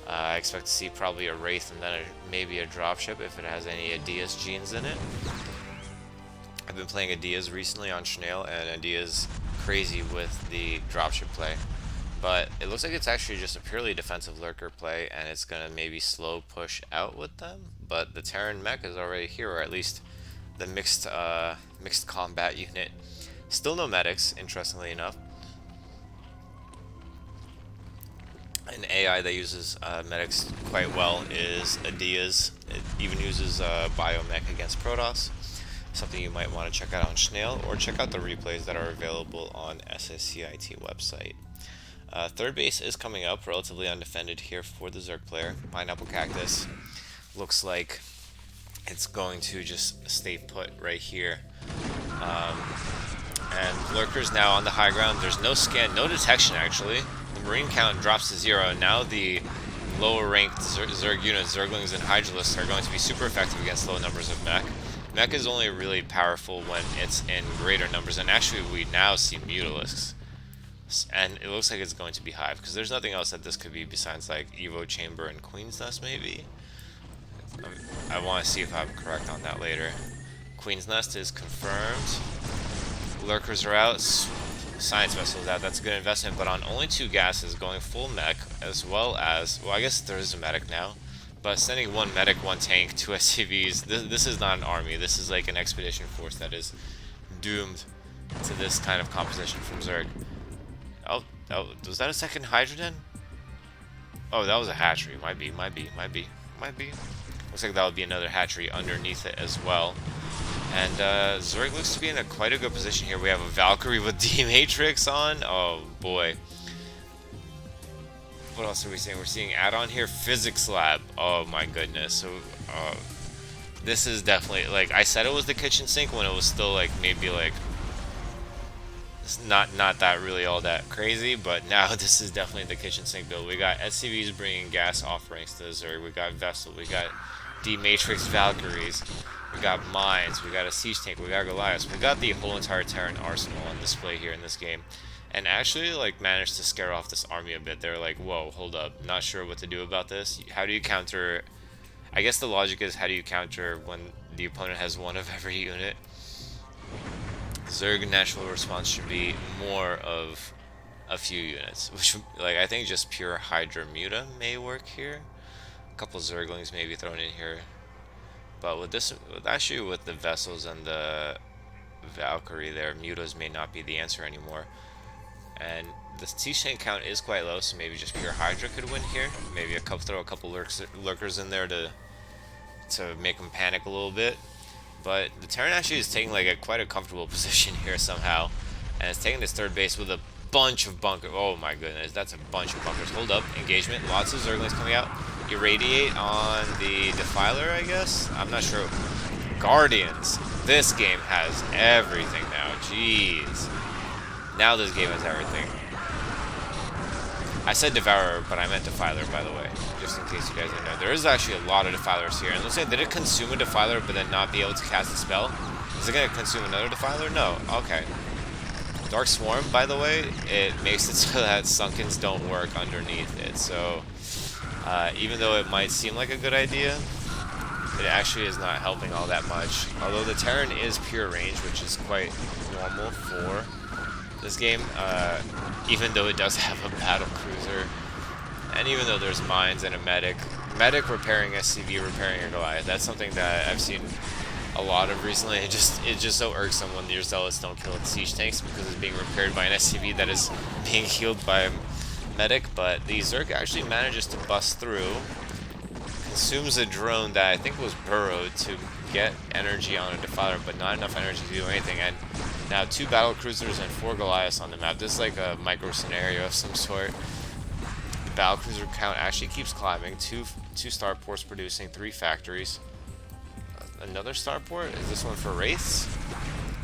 I expect to see probably a Wraith and then maybe a dropship if it has any Adias genes in it. I've been playing Adias recently on Schnell, and Adias crazy with the dropship play. But it looks like it's actually just a purely defensive lurker play, and it's going to maybe slow push out with them. But the Terran mech is already here, or at least the mixed combat unit. Still no medics, interestingly enough. An AI that uses medics quite well is Adias. It even uses biomech against Protoss. Something you might want to check out on Schnell, or check out the replays that are available on SSCAIT website. Third base is coming up, relatively undefended here for the Zerg player. Pineapple Cactus looks like it's going to just stay put right here. And Lurkers now on the high ground. There's no scan, no detection actually. The Marine count drops to 0, and now the lower ranked Zerg units, Zerglings and Hydralisks, are going to be super effective against low numbers of mech. Mech is only really powerful when it's in greater numbers, and actually we now see Mutalisks. And it looks like it's going to be Hive, because there's nothing else that this could be besides like Evo Chamber and Queen's Nest maybe. I want to see if I'm correct on that later. Queen's Nest is confirmed. Lurkers are out. Science Vessel's out. That's a good investment, but on only 2 gases, going full mech, as well as, well, I guess there is a medic now. But sending 1 medic, 1 tank, 2 SCVs, this is not an army. This is like an expedition force that is doomed to this kind of composition from Zerg. Oh, was that a second Hydrogen? Oh, that was a hatchery. Might be. Looks like that would be another hatchery underneath it as well. And Zerg looks to be in quite a good position here. We have a Valkyrie with D-Matrix on. Oh, boy. What else are we seeing? We're seeing add-on here, Physics Lab. Oh my goodness. So this is definitely, like, I said it was the kitchen sink when it was still, like, maybe, like, it's not that really all that crazy, but now this is definitely the kitchen sink build. We got SCVs bringing gas offerings to the Zerg, we got Vessel, we got D-Matrix Valkyries, we got Mines, we got a Siege Tank, we got Goliaths, we got the whole entire Terran arsenal on display here in this game. And actually, like, managed to scare off this army a bit. They're like, whoa, hold up, not sure what to do about this. How do you counter... I guess the logic is, how do you counter when the opponent has one of every unit? Zerg natural response should be more of a few units, which, like, I think just pure Hydra Muta may work here. A couple Zerglings maybe thrown in here. But with this, actually with the Vessels and the Valkyrie there, Mutas may not be the answer anymore. And the T-Chain count is quite low, so maybe just pure Hydra could win here. Maybe throw a couple lurkers in there to make them panic a little bit. But the Terran actually is taking like quite a comfortable position here somehow, and it's taking this third base with a bunch of bunkers. Oh my goodness, that's a bunch of bunkers. Hold up, engagement. Lots of Zerglings coming out. Irradiate on the Defiler, I guess. I'm not sure. Guardians. This game has everything now. Jeez. Now this game has everything. I said Devourer, but I meant Defiler, by the way, just in case you guys didn't know. There is actually a lot of Defilers here. And let's say, did it consume a Defiler but then not be able to cast a spell? Is it going to consume another Defiler? No. Okay. Dark Swarm, by the way, it makes it so that Sunkens don't work underneath it. So, even though it might seem like a good idea, it actually is not helping all that much. Although the Terran is pure range, which is quite normal for this game, even though it does have a battle cruiser, and even though there's mines and a medic repairing SCV, repairing a Goliath. That's something that I've seen a lot of recently. It's just so irksome when your zealots don't kill the siege tanks because it's being repaired by an SCV that is being healed by a medic. But the Zerg actually manages to bust through, consumes a drone that I think was burrowed to get energy on a Defiler, but not enough energy to do anything. And now 2 battle cruisers and 4 Goliaths on the map. This is like a micro scenario of some sort. The battle cruiser count actually keeps climbing. Two starports producing 3 factories. Another starport? Is this one for Wraiths?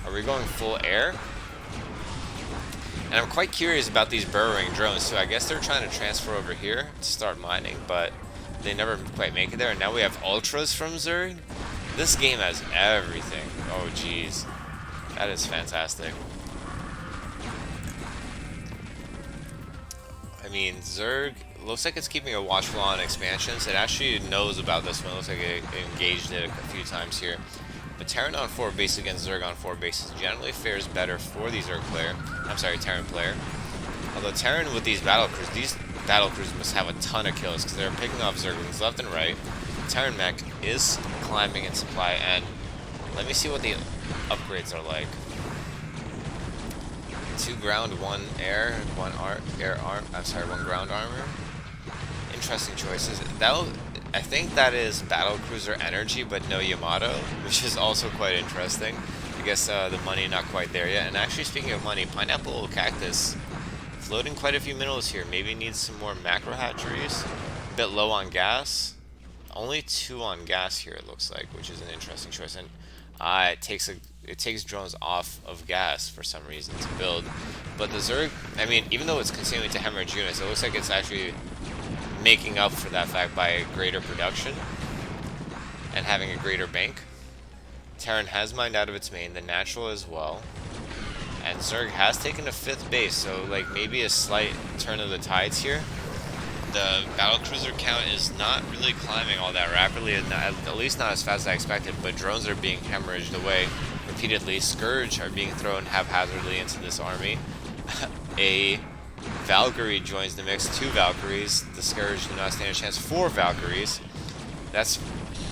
Are we going full air? And I'm quite curious about these burrowing drones, so I guess they're trying to transfer over here to start mining, but they never quite make it there. And now we have Ultras from Zerg. This game has everything. Oh, jeez. That is fantastic. I mean, Zerg looks like it's keeping a watchful eye on expansions. It actually knows about this one. It looks like it engaged it a few times here. But Terran on 4 base against Zerg on 4 bases generally fares better for the Zerg player. I'm sorry, Terran player. Although Terran with these battlecruisers must have a ton of kills because they're picking off Zerglings left and right. Terran mech is climbing in supply, and let me see what the upgrades are like. 2 ground, 1 air, 1 ground armor. Interesting choices. I think that is battle cruiser energy, but no Yamato, which is also quite interesting. I guess the money not quite there yet. And actually, speaking of money, Pineapple Cactus floating quite a few minerals here. Maybe needs some more macro hatcheries. A bit low on gas. Only 2 on gas here, it looks like, which is an interesting choice. And it takes drones off of gas for some reason to build. But the Zerg, I mean, even though it's continuing to hemorrhage units, it looks like it's actually making up for that fact by a greater production and having a greater bank. Terran has mined out of its main, the natural as well. And Zerg has taken a 5th base, so like maybe a slight turn of the tides here. The battlecruiser count is not really climbing all that rapidly, at least not as fast as I expected, but drones are being hemorrhaged away repeatedly. Scourge are being thrown haphazardly into this army. A Valkyrie joins the mix, 2 Valkyries. The Scourge do not stand a chance. 4 Valkyries. That's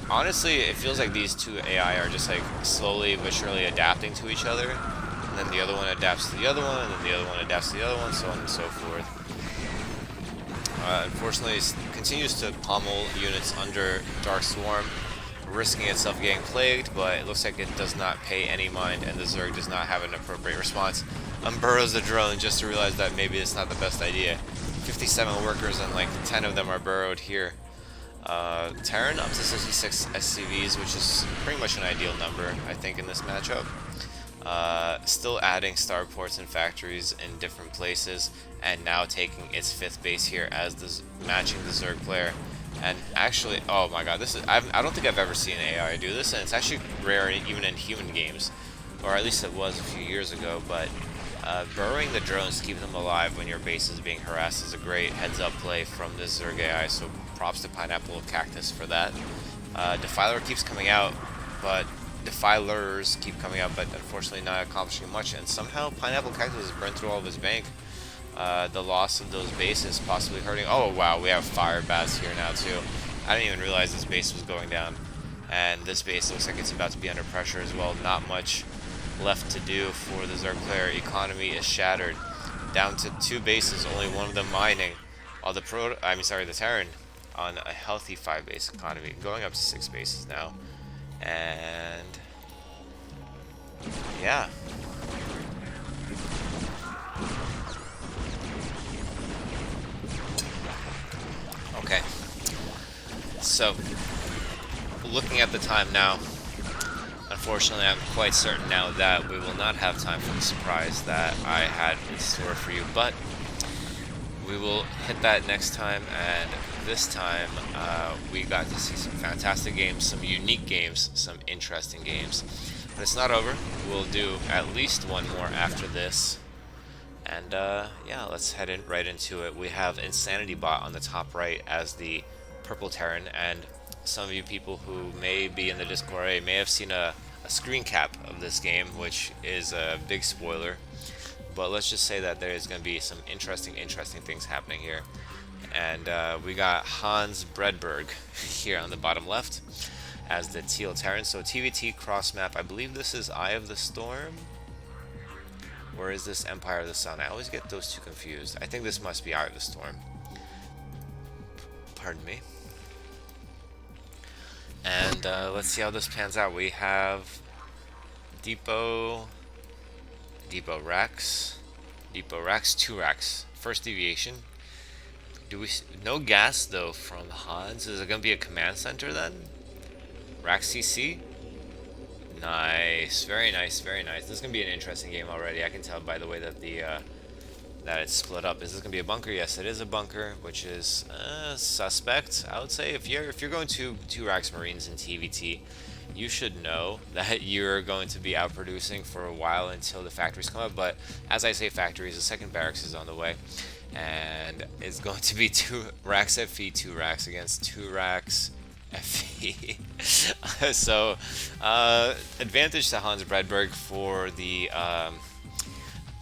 honestly, it feels like these 2 AI are just like slowly but surely adapting to each other. And then the other one adapts to the other one, and then the other one adapts to the other one, so on and so forth. Unfortunately, it continues to pummel units under Dark Swarm, risking itself getting plagued, but it looks like it does not pay any mind, and the Zerg does not have an appropriate response. Unburrows the drone just to realize that maybe it's not the best idea. 57 workers and like 10 of them are burrowed here. Terran up to 66 SCVs, which is pretty much an ideal number, I think, in this matchup. Still adding starports and factories in different places, and now taking its 5th base here as matching the Zerg player. And actually, oh my god, I don't think I've ever seen AI do this, and it's actually rare even in human games, or at least it was a few years ago. But burrowing the drones to keep them alive when your base is being harassed is a great heads-up play from this Zerg AI, so props to Pineapple of Cactus for that. Defiler keeps coming out, but Defilers keep coming out, but unfortunately not accomplishing much, and somehow Pineapple Cactus has burned through all of his bank. The loss of those bases possibly hurting. Oh wow, we have fire bats here now too. I didn't even realize this base was going down, and this base looks like it's about to be under pressure as well. Not much left to do for the Zerg player. Economy is shattered, down to 2 bases, only one of them mining. While the Terran on a healthy 5-base economy, going up to 6 bases now, and yeah. Okay, so looking at the time now, unfortunately I'm quite certain now that we will not have time for the surprise that I had in store for you, but we will hit that next time. And this time we got to see some fantastic games, some unique games, some interesting games. But it's not over. We'll do at least one more after this. And yeah, let's head right into it. We have Insanity Bot on the top right as the purple Terran, and some of you people who may be in the Discord may have seen a screen cap of this game, which is a big spoiler. But let's just say that there is going to be some interesting things happening here. And we got Bredberg here on the bottom left as the teal Terran. So TVT cross map. I believe this is Eye of the Storm. Or is this Empire of the Sun? I always get those two confused. I think this must be Eye of the Storm. Pardon me. And let's see how this pans out. We have Depot Racks, 2 racks. First deviation. No gas though from Hans. Is it gonna be a command center then? Rack CC. Nice, very nice, very nice. This is gonna be an interesting game already. I can tell by the way that that it's split up. Is this gonna be a bunker? Yes, it is a bunker, which is suspect. I would say if you're going to 2 racks Marines in TVT, you should know that you're going to be outproducing for a while until the factories come up. But as I say factories, the second barracks is on the way, and it's going to be 2 racks FE, 2 racks against 2 racks FE. So advantage to Hans Bredberg for the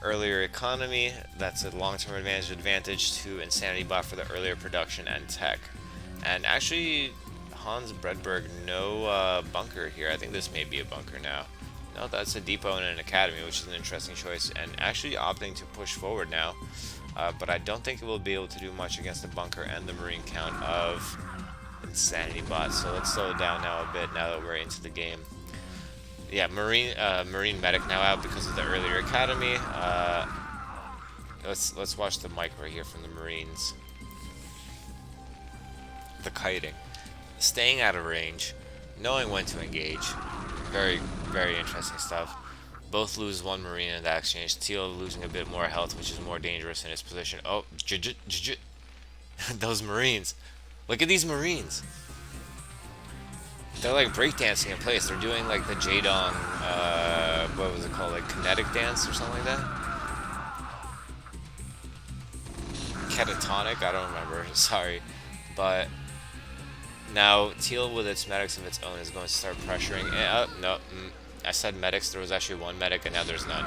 earlier economy. That's a long-term advantage to Insanity Bot for the earlier production and tech. And actually Hans Bredberg, no bunker here. I think this may be a bunker now. No, that's a depot and an academy, which is an interesting choice, and actually opting to push forward now. But I don't think it will be able to do much against the bunker and the marine count of Insanity Bot. So let's slow it down now a bit now that we're into the game. Yeah, marine medic now out because of the earlier academy. Let's watch the mic right here from the Marines. The kiting. Staying out of range, knowing when to engage. Very, very interesting stuff. Both lose 1 Marine in that exchange. Teal losing a bit more health, which is more dangerous in his position. Oh, those Marines. Look at these Marines. They're like breakdancing in place. They're doing like the Jadong, what was it called? Like kinetic dance or something like that? Catatonic? I don't remember. Sorry. But now Teal with its medics of its own is going to start pressuring. No. I said medics. There was actually 1 medic and now there's none.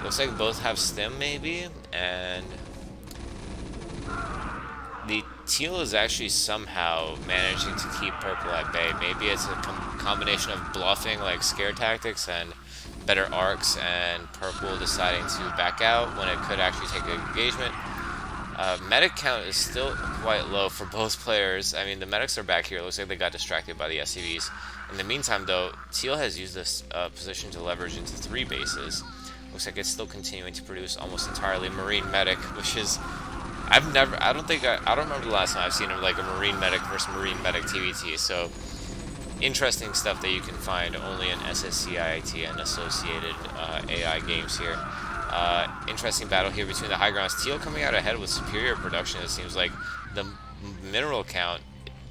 Looks like both have stim maybe. And the Teal is actually somehow managing to keep purple at bay. Maybe it's a combination of bluffing, like scare tactics, and better arcs, and purple deciding to back out when it could actually take an engagement. Medic count is still quite low for both players. I mean, the medics are back here. It looks like they got distracted by the SCVs. In the meantime, though, Teal has used this position to leverage into 3 bases. Looks like it's still continuing to produce almost entirely Marine medic, which is I don't remember the last time I've seen like a Marine Medic versus Marine Medic TVT. So interesting stuff that you can find only in SSCIT and associated AI games here. Interesting battle here between the high grounds. Teal coming out ahead with superior production. It seems like the mineral count,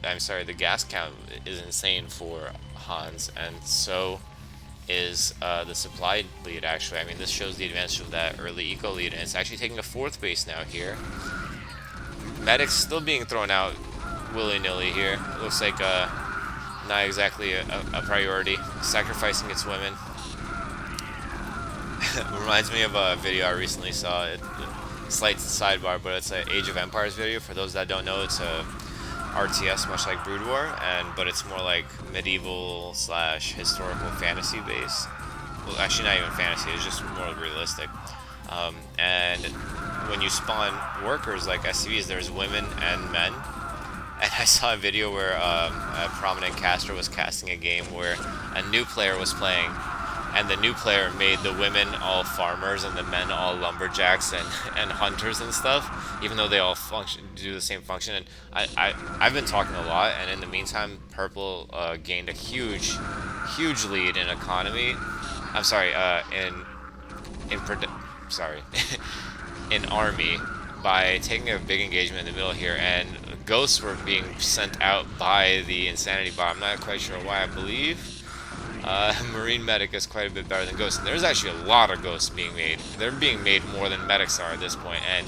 the gas count is insane for Hans, and so is the supply lead, actually. I mean, this shows the advantage of that early eco lead, and it's actually taking a 4th base now here. Medic's still being thrown out willy-nilly here. It looks like not exactly a priority. Sacrificing its women. Reminds me of a video I recently saw. Slight sidebar, but it's an Age of Empires video. For those that don't know, it's a RTS, much like Brood War, but it's more like medieval / historical fantasy base. Well, actually, not even fantasy. It's just more realistic. And when you spawn workers like SCVs, there's women and men. And I saw a video where a prominent caster was casting a game where a new player was playing, and the new player made the women all farmers and the men all lumberjacks and hunters and stuff, even though they all do the same function. And I've been talking a lot, and in the meantime, Purple gained a huge lead in economy. I'm sorry, in army by taking a big engagement in the middle here, and ghosts were being sent out by the Insanity bot. I'm not quite sure why. I believe Marine Medic is quite a bit better than Ghosts. And there's actually a lot of Ghosts being made. They're being made more than Medics are at this point, and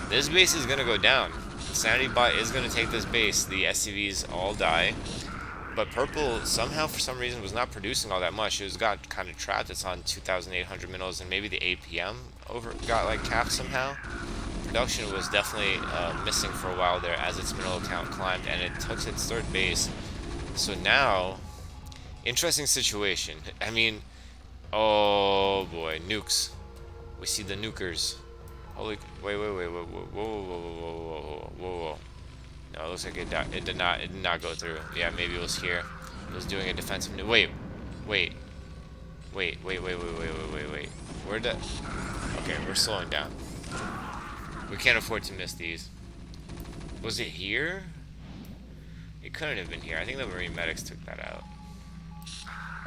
this base is going to go down. Insanity bot is going to take this base. The SCVs all die. But Purple, somehow, for some reason, was not producing all that much. It got kind of trapped. It's on 2,800 minerals, and maybe the APM got like capped somehow. Production was definitely missing for a while there as its mineral count climbed, and it took its 3rd base. So now, interesting situation. I mean, oh boy, nukes. We see the nukers. Holy, wait, whoa. No, it looks like it did not go through. Yeah, maybe it was here. It was doing a defensive nuke. Wait. Where'd that? Okay, we're slowing down. We can't afford to miss these. Was it here? It couldn't have been here. I think the Marine Medics took that out.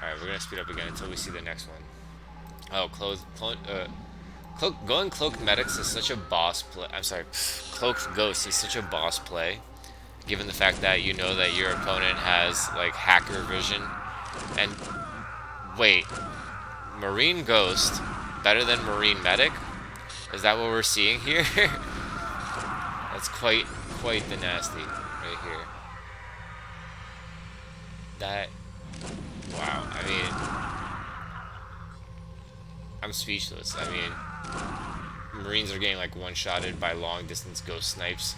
Alright, we're gonna speed up again until we see the next one. Oh, going Cloaked Medics is such a boss play. I'm sorry, Cloaked Ghosts is such a boss play, given the fact that you know that your opponent has like hacker vision. And wait, Marine Ghost better than Marine Medic? Is that what we're seeing here? That's quite the nasty right here. That, wow. I mean, I'm speechless. I mean, Marines are getting like one-shotted by long-distance ghost snipes.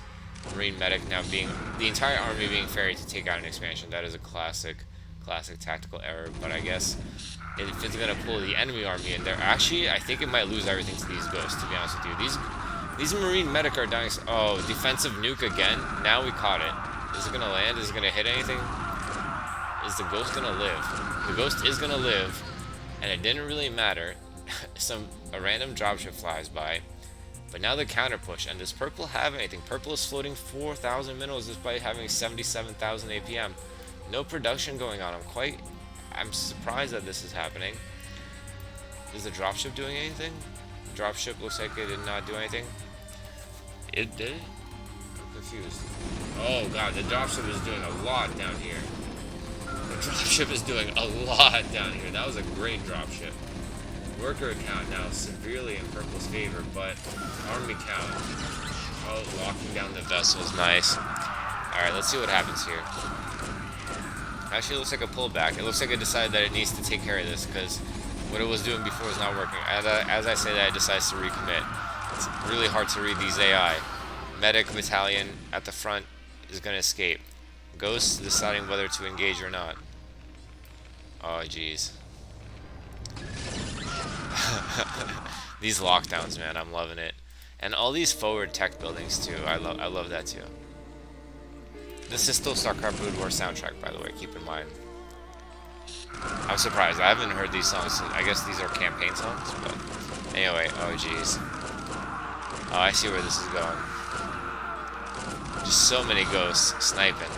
Marine Medic now being the entire army being ferried to take out an expansion. That is a classic tactical error. But I guess if it's gonna pull the enemy army in there, actually, I think it might lose everything to these ghosts. To be honest with you, these Marine Medic are dying. Oh, defensive nuke again. Now we caught it. Is it gonna land? Is it gonna hit anything? Is the ghost gonna live? The ghost is gonna live, and it didn't really matter. A random dropship flies by, but now the counter push. And does Purple have anything? Purple is floating 4,000 minerals despite having 77,000 APM. No production going on. I'm surprised that this is happening. Is the dropship doing anything? The dropship looks like it did not do anything. It did? I'm confused. Oh god, the dropship is doing a lot down here. The dropship is doing a lot down here. That was a great dropship. Worker count now severely in Purple's favor, but army count. Oh, locking down the vessels. Nice. Alright, let's see what happens here. Actually, it looks like a pullback. It looks like it decided that it needs to take care of this, because what it was doing before is not working. As I say that, it decides to recommit. It's really hard to read these AI. Medic Battalion at the front is going to escape. Ghost deciding whether to engage or not. Oh, jeez. These lockdowns, man, I'm loving it. And all these forward tech buildings, too. I love that, too. This is still StarCraft Brood War soundtrack, by the way, keep in mind. I'm surprised. I haven't heard these songs. I guess these are campaign songs, but anyway, oh jeez. Oh, I see where this is going. Just so many ghosts sniping.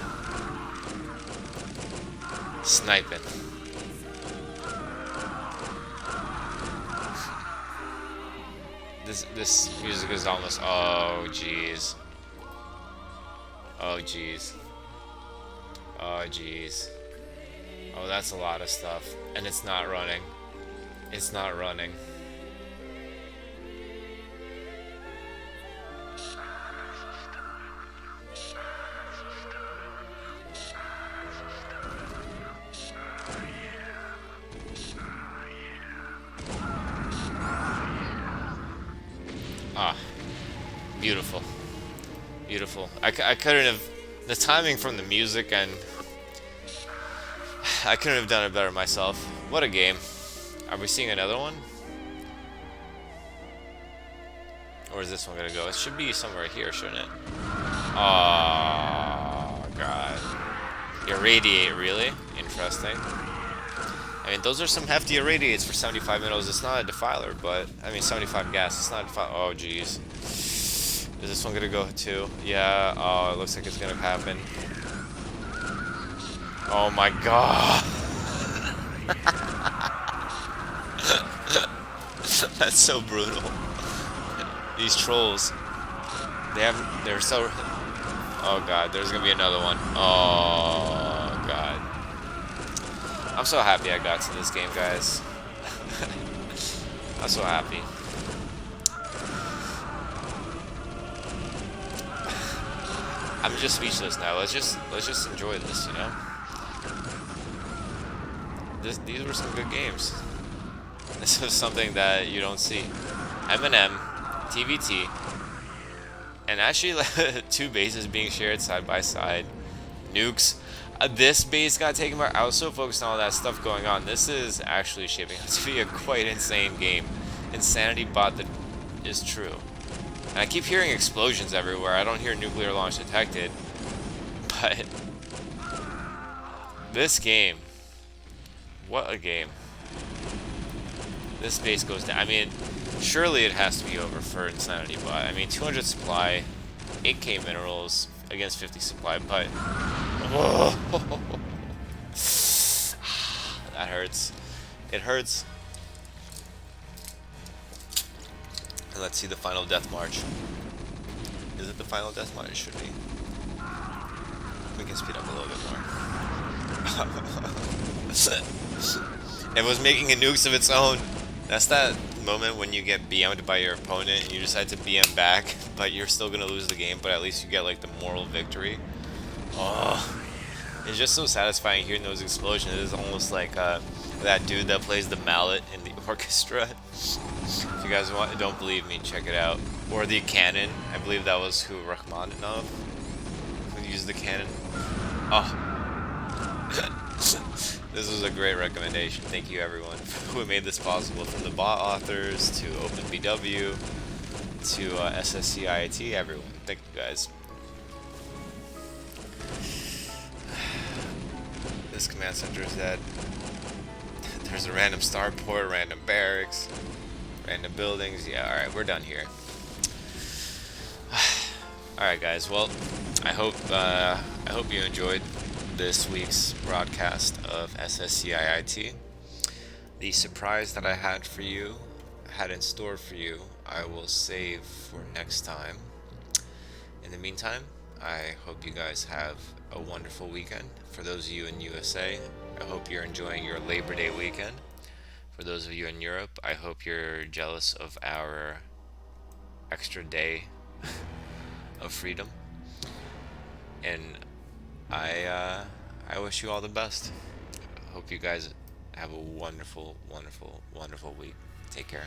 Sniping. This music is almost, oh jeez. Oh jeez. Oh jeez. Oh, that's a lot of stuff. And it's not running. It's not running. Ah, beautiful. Beautiful. I couldn't have, the timing from the music, and I couldn't have done it better myself. What a game. Are we seeing another one? Or is this one gonna go? It should be somewhere here, shouldn't it? Oh, God. Irradiate, really? Interesting. I mean, those are some hefty irradiates for 75 minerals. It's not a defiler, but, I mean, 75 gas. It's not a defiler. Oh, jeez. Is this one gonna go too? Yeah. Oh, it looks like it's gonna happen. Oh my God. That's so brutal. These trolls. They're so... Oh God, there's gonna be another one. Oh God. I'm so happy I got to this game, guys. I'm so happy. I'm just speechless now. Let's just enjoy this, you know. These were some good games. This was something that you don't see. M&M, TVT, and actually two bases being shared side by side. Nukes. This base got taken by. I was so focused on all that stuff going on. This is actually shaping up to be a quite insane game. Insanity bot that is true. And I keep hearing explosions everywhere. I don't hear nuclear launch detected. But this game, what a game. This base goes down. I mean, surely it has to be over for Insanity Bot. I mean, 200 supply, 8k minerals against 50 supply, but... Oh, that hurts. It hurts. And let's see the final death march. Is it the final death march? It should be. We can speed up a little bit more. It was making a nukes of its own. That's that moment when you get BM'd by your opponent and you decide to BM back, but you're still gonna lose the game, but at least you get like the moral victory. Oh, it's just so satisfying hearing those explosions. It is almost like that dude that plays the mallet in the orchestra. If you guys don't believe me, check it out. Or the cannon. I believe that was who, Rachmaninoff, who used the cannon. Oh. This was a great recommendation. Thank you everyone who made this possible, from the bot authors to OpenBW to SSCAIT, everyone. Thank you guys. This command center is dead. There's a random starport, random barracks, random buildings. Yeah, alright, we're done here. Alright guys, well, I hope you enjoyed this week's broadcast of SSCAIT. The surprise that I had in store for you, I will save for next time. In the meantime, I hope you guys have a wonderful weekend. For those of you in USA, I hope you're enjoying your Labor Day weekend. For those of you in Europe, I hope you're jealous of our extra day of freedom. And I wish you all the best. Hope you guys have a wonderful, wonderful, wonderful week. Take care.